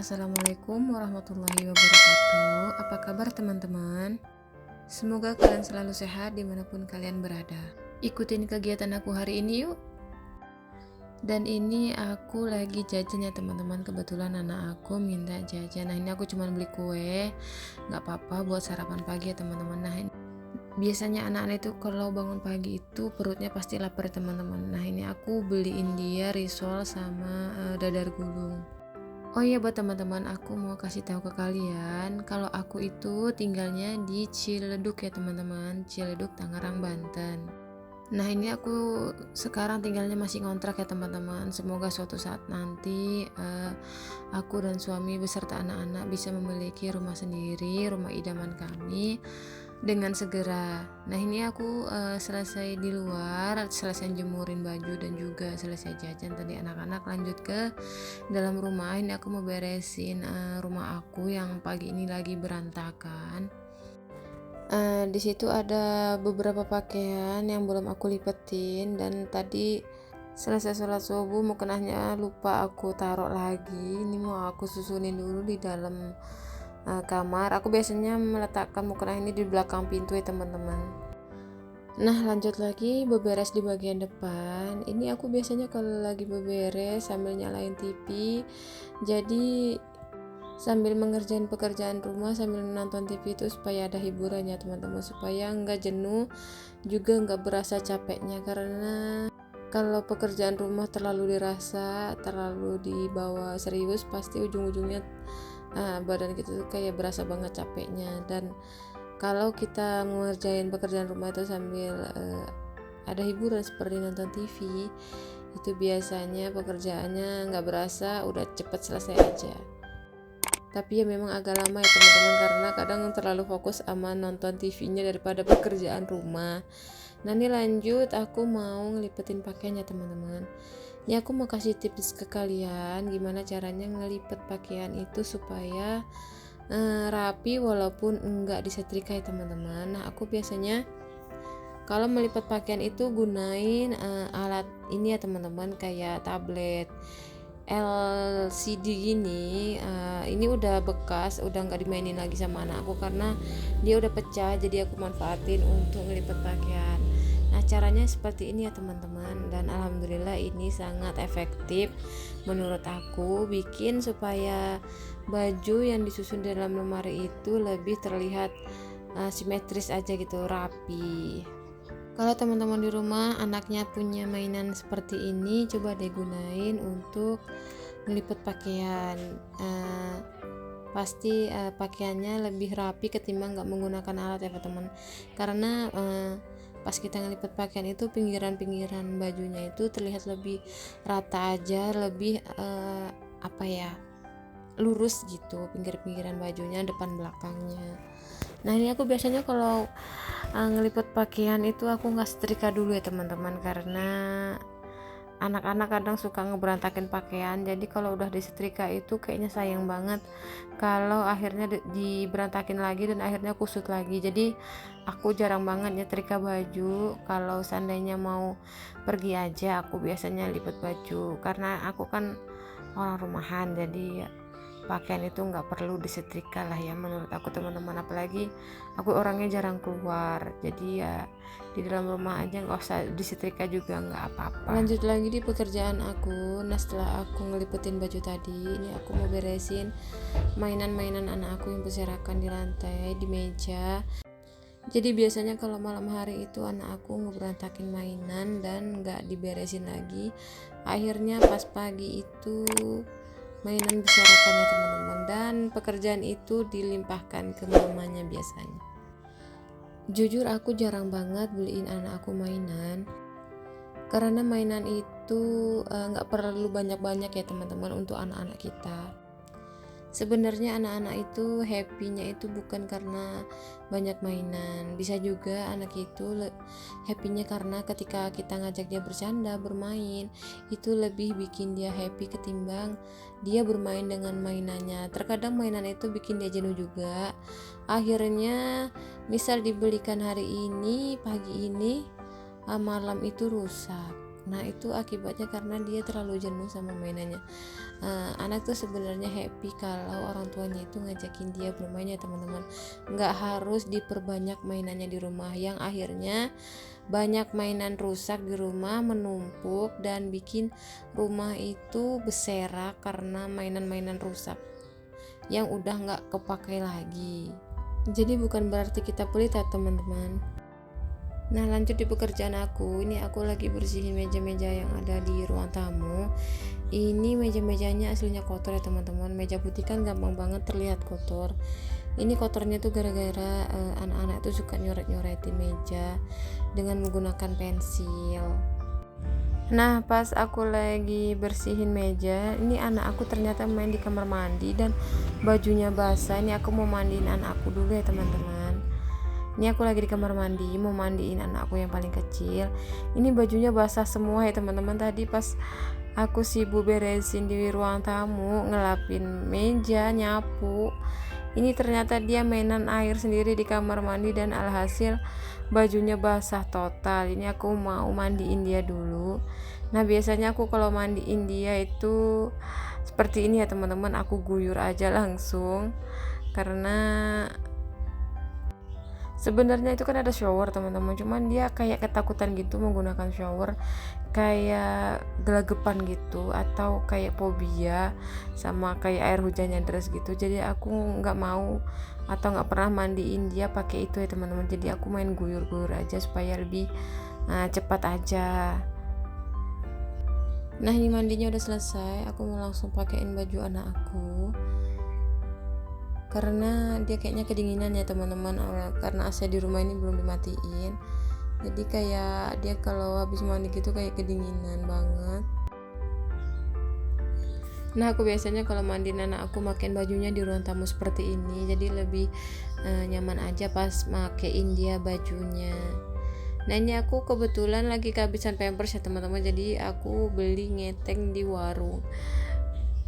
Assalamualaikum warahmatullahi wabarakatuh. Apa kabar teman-teman? Semoga kalian selalu sehat dimanapun kalian berada. Ikutin kegiatan aku hari ini yuk. Dan ini aku lagi jajan ya teman-teman. Kebetulan anak aku minta jajan. Nah ini aku cuma beli kue. Gak apa-apa buat sarapan pagi ya teman-teman. Nah ini biasanya anak-anak itu kalau bangun pagi itu perutnya pasti lapar teman-teman. Nah ini aku beliin dia risol sama dadar gulung. Oh iya buat teman-teman, aku mau kasih tahu ke kalian kalau aku itu tinggalnya di Ciledug ya teman-teman, Ciledug, Tangerang, Banten. Nah ini aku sekarang tinggalnya masih ngontrak ya teman-teman. Semoga suatu saat nanti aku dan suami beserta anak-anak bisa memiliki rumah sendiri, rumah idaman kami dengan segera. Nah ini aku selesai di luar, selesai jemurin baju dan juga selesai jajan tadi anak-anak, lanjut ke dalam rumah. Ini aku mau beresin rumah aku yang pagi ini lagi berantakan. Di situ ada beberapa pakaian yang belum aku lipetin dan tadi selesai sholat subuh mukenahnya lupa aku taruh lagi. Ini mau aku susunin dulu di dalam kamar. Aku biasanya meletakkan mukenah ini di belakang pintu ya teman-teman. Nah lanjut lagi beberes di bagian depan. Ini aku biasanya kalau lagi beberes sambil nyalain TV, jadi sambil mengerjain pekerjaan rumah sambil menonton TV itu supaya ada hiburannya teman-teman, supaya nggak jenuh juga nggak berasa capeknya. Karena kalau pekerjaan rumah terlalu dirasa, terlalu dibawa serius, pasti ujung-ujungnya badan kita tuh kayak berasa banget capeknya. Dan kalau kita mengerjain pekerjaan rumah itu sambil ada hiburan seperti nonton TV, itu biasanya pekerjaannya nggak berasa, udah cepet selesai aja. Tapi ya memang agak lama ya teman-teman, karena kadang terlalu fokus sama nonton TV-nya daripada pekerjaan rumah. Nah ini lanjut aku mau ngelipetin pakaiannya teman-teman. Ini aku mau kasih tips ke kalian gimana caranya ngelipet pakaian itu supaya rapi walaupun enggak disetrika ya teman-teman. Nah aku biasanya kalau melipat pakaian itu gunain alat ini ya teman-teman, kayak tablet LCD gini. Ini udah bekas, udah nggak dimainin lagi sama anakku karena dia udah pecah, jadi aku manfaatin untuk ngelipat pakaian. Nah caranya seperti ini ya teman-teman, dan alhamdulillah ini sangat efektif menurut aku, bikin supaya baju yang disusun dalam lemari itu lebih terlihat simetris aja gitu, rapi. Kalau teman-teman di rumah anaknya punya mainan seperti ini, coba deh gunain untuk melipet pakaian. Pasti pakaiannya lebih rapi ketimbang nggak menggunakan alat ya teman. Karena pas kita ngelipet pakaian itu pinggiran-pinggiran bajunya itu terlihat lebih rata aja, lebih lurus gitu pinggir-pinggiran bajunya, depan belakangnya. Nah ini aku biasanya kalau ngelipet pakaian itu aku nggak setrika dulu ya teman-teman, karena anak-anak kadang suka ngeberantakin pakaian. Jadi kalau udah disetrika itu kayaknya sayang banget kalau akhirnya diberantakin lagi dan akhirnya kusut lagi. Jadi aku jarang banget nyetrika baju. Kalau seandainya mau pergi aja aku biasanya lipet baju, karena aku kan orang rumahan, jadi pakaian itu nggak perlu disetrika lah ya menurut aku teman-teman. Apalagi aku orangnya jarang keluar, jadi ya di dalam rumah aja nggak usah disetrika juga nggak apa-apa. Lanjut lagi di pekerjaan aku. Nah setelah aku ngelipetin baju tadi, ini aku mau beresin mainan-mainan anak aku yang berserakan di lantai, di meja. Jadi biasanya kalau malam hari itu anak aku ngeberantakin mainan dan nggak diberesin lagi, akhirnya pas pagi itu mainan berserakan ya teman-teman, dan pekerjaan itu dilimpahkan ke mamanya biasanya. Jujur aku jarang banget beliin anak aku mainan, karena mainan itu nggak perlu banyak-banyak ya teman-teman untuk anak-anak kita. Sebenarnya anak-anak itu happy-nya itu bukan karena banyak mainan, bisa juga anak itu happy-nya karena ketika kita ngajak dia bercanda, bermain, itu lebih bikin dia happy ketimbang dia bermain dengan mainannya. Terkadang mainan itu bikin dia jenuh juga. Akhirnya misal dibelikan hari ini, pagi ini, malam itu rusak. Nah itu akibatnya karena dia terlalu jenuh sama mainannya. Anak tuh sebenarnya happy kalau orang tuanya itu ngajakin dia bermain ya teman-teman. Nggak harus diperbanyak mainannya di rumah, yang akhirnya banyak mainan rusak di rumah menumpuk dan bikin rumah itu berserak karena mainan-mainan rusak yang udah nggak kepakai lagi. Jadi bukan berarti kita pelit ya teman-teman. Nah lanjut di pekerjaan aku, ini aku lagi bersihin meja-meja yang ada di ruang tamu. Ini meja-mejanya aslinya kotor ya teman-teman. Meja putih kan gampang banget terlihat kotor. Ini kotornya tuh gara-gara anak-anak tuh suka nyoret-nyoretin meja dengan menggunakan pensil. Nah pas aku lagi bersihin meja, ini anak aku ternyata main di kamar mandi dan bajunya basah. Ini aku mau mandiin anak aku dulu ya teman-teman. Ini aku lagi di kamar mandi mau mandiin anak aku yang paling kecil. Ini bajunya basah semua ya teman-teman. Tadi pas aku sibuk beresin di ruang tamu, ngelapin meja, nyapu, ini ternyata dia mainan air sendiri di kamar mandi dan alhasil bajunya basah total. Ini aku mau mandiin dia dulu. Nah biasanya aku kalau mandiin dia itu seperti ini ya teman-teman, aku guyur aja langsung karena sebenarnya itu kan ada shower teman-teman, cuman dia kayak ketakutan gitu menggunakan shower, kayak gelagepan gitu atau kayak fobia sama kayak air hujan yang deras gitu. Jadi aku nggak mau atau nggak pernah mandiin dia pakai itu ya teman-teman. Jadi aku main guyur-guyur aja supaya lebih cepat aja. Nah ini mandinya udah selesai, aku mau langsung pakein baju anak aku karena dia kayaknya kedinginan ya teman-teman, karena AC di rumah ini belum dimatiin. Jadi kayak dia kalau habis mandi gitu kayak kedinginan banget. Nah aku biasanya kalau mandiin anak aku makein bajunya di ruang tamu seperti ini, jadi lebih nyaman aja pas makein dia bajunya. Nah ini aku kebetulan lagi kehabisan pampers ya teman-teman, jadi aku beli ngeteng di warung.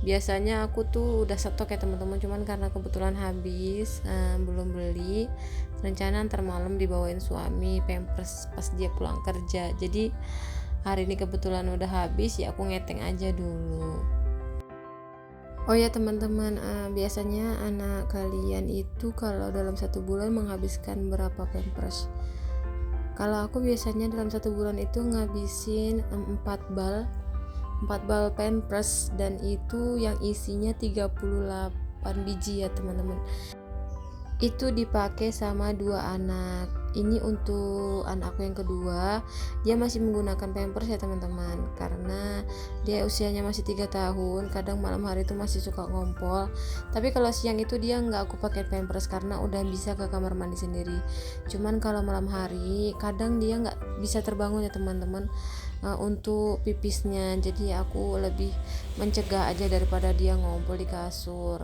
Biasanya aku tuh udah stok ya teman-teman, cuman karena kebetulan habis belum beli. Rencana ntar malam dibawain suami pampers pas dia pulang kerja. Jadi hari ini kebetulan udah habis ya aku ngeteng aja dulu. Oh ya teman-teman, biasanya anak kalian itu kalau dalam 1 bulan menghabiskan berapa pampers? Kalau aku biasanya dalam 1 bulan itu ngabisin 4 bal pampers, dan itu yang isinya 38 biji ya teman-teman. Itu dipakai sama 2 anak. Ini untuk anak aku yang kedua, dia masih menggunakan pampers ya teman-teman, karena dia usianya masih 3 tahun. Kadang malam hari itu masih suka ngompol, tapi kalau siang itu dia nggak aku pakai pampers karena udah bisa ke kamar mandi sendiri. Cuman kalau malam hari kadang dia nggak bisa terbangun ya teman-teman untuk pipisnya, jadi aku lebih mencegah aja daripada dia ngompol di kasur.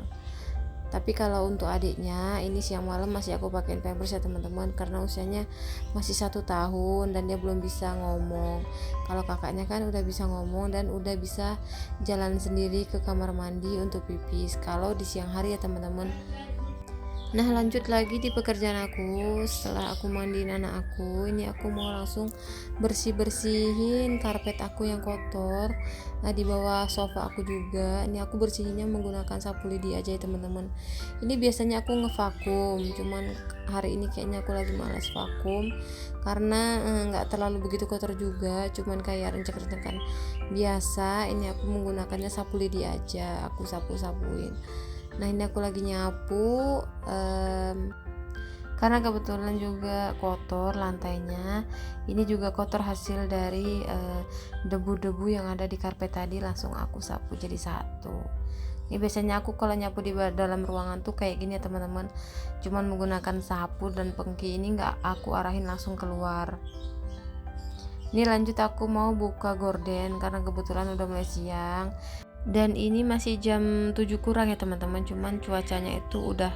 Tapi kalau untuk adiknya ini siang malam masih aku pakein pampers ya teman-teman, karena usianya masih 1 tahun dan dia belum bisa ngomong. Kalau kakaknya kan udah bisa ngomong dan udah bisa jalan sendiri ke kamar mandi untuk pipis kalau di siang hari ya teman-teman. Nah lanjut lagi di pekerjaan aku. Setelah aku mandiin anak aku, ini aku mau langsung bersihin karpet aku yang kotor. Nah di bawah sofa aku juga, ini aku bersihinnya menggunakan sapu lidi aja ya teman-teman. Ini biasanya aku ngevakum, cuman hari ini kayaknya aku lagi malas vakum karena nggak terlalu begitu kotor juga, cuman kayak rencek-rencekan biasa. Ini aku menggunakannya sapu lidi aja, aku sapu-sapuin. Nah ini aku lagi nyapu karena kebetulan juga kotor lantainya. Ini juga kotor hasil dari debu-debu yang ada di karpet tadi, langsung aku sapu jadi satu. Ini biasanya aku kalau nyapu di dalam ruangan tuh kayak gini ya teman-teman, cuman menggunakan sapu dan pengki, ini nggak aku arahin langsung keluar. Ini lanjut aku mau buka gorden karena kebetulan udah mulai siang. Dan ini masih jam 7 kurang ya teman-teman, cuman cuacanya itu udah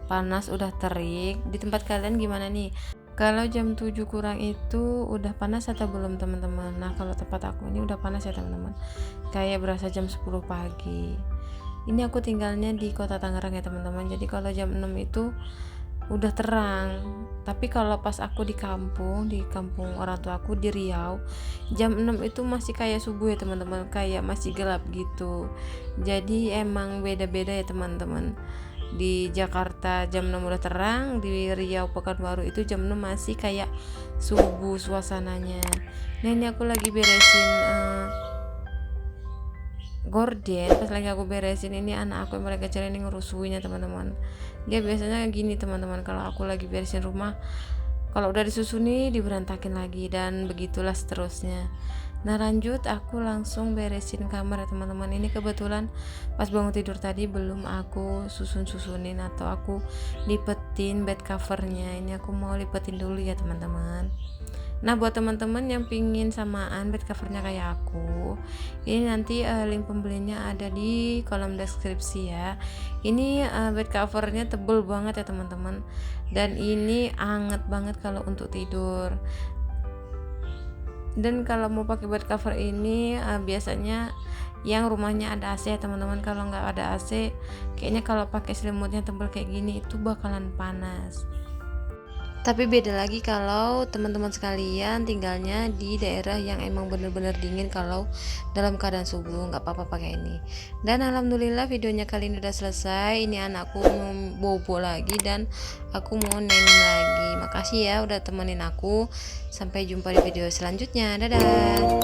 panas, udah terik. Di tempat kalian gimana nih? Kalau jam 7 kurang itu udah panas atau belum teman-teman? Nah kalau tempat aku ini udah panas ya teman-teman, kayak berasa jam 10 pagi. Ini aku tinggalnya di kota Tangerang ya teman-teman, jadi kalau jam 6 itu udah terang. Tapi kalau pas aku di kampung orang tua aku di Riau, jam 6 itu masih kayak subuh ya teman-teman, kayak masih gelap gitu. Jadi emang beda-beda ya teman-teman. Di Jakarta jam 6 udah terang, di Riau Pekanbaru itu jam 6 masih kayak subuh suasananya. Nah ini aku lagi beresin gorden. Pas lagi aku beresin ini, anak aku yang paling kecil ini ngerusuinnya teman-teman. Dia biasanya gini teman-teman, kalau aku lagi beresin rumah, kalau udah disusuni diberantakin lagi, dan begitulah seterusnya. Nah lanjut, aku langsung beresin kamar ya teman-teman. Ini kebetulan pas bangun tidur tadi belum aku susunin atau aku lipetin bed covernya. Ini aku mau lipetin dulu ya teman-teman. Nah buat teman-teman yang pingin samaan bed covernya kayak aku, ini nanti link pembelinya ada di kolom deskripsi ya. Ini bed covernya tebel banget ya teman-teman, dan ini anget banget kalau untuk tidur. Dan kalau mau pakai bed cover ini biasanya yang rumahnya ada AC ya teman-teman. Kalau nggak ada AC, kayaknya kalau pakai selimutnya tebel kayak gini itu bakalan panas. Tapi beda lagi kalau teman-teman sekalian tinggalnya di daerah yang emang bener-bener dingin. Kalau dalam keadaan subuh nggak apa-apa pakai ini. Dan alhamdulillah videonya kali ini udah selesai. Ini anakku mau bobo lagi dan aku mau nenin lagi. Makasih ya udah temenin aku. Sampai jumpa di video selanjutnya. Dadah.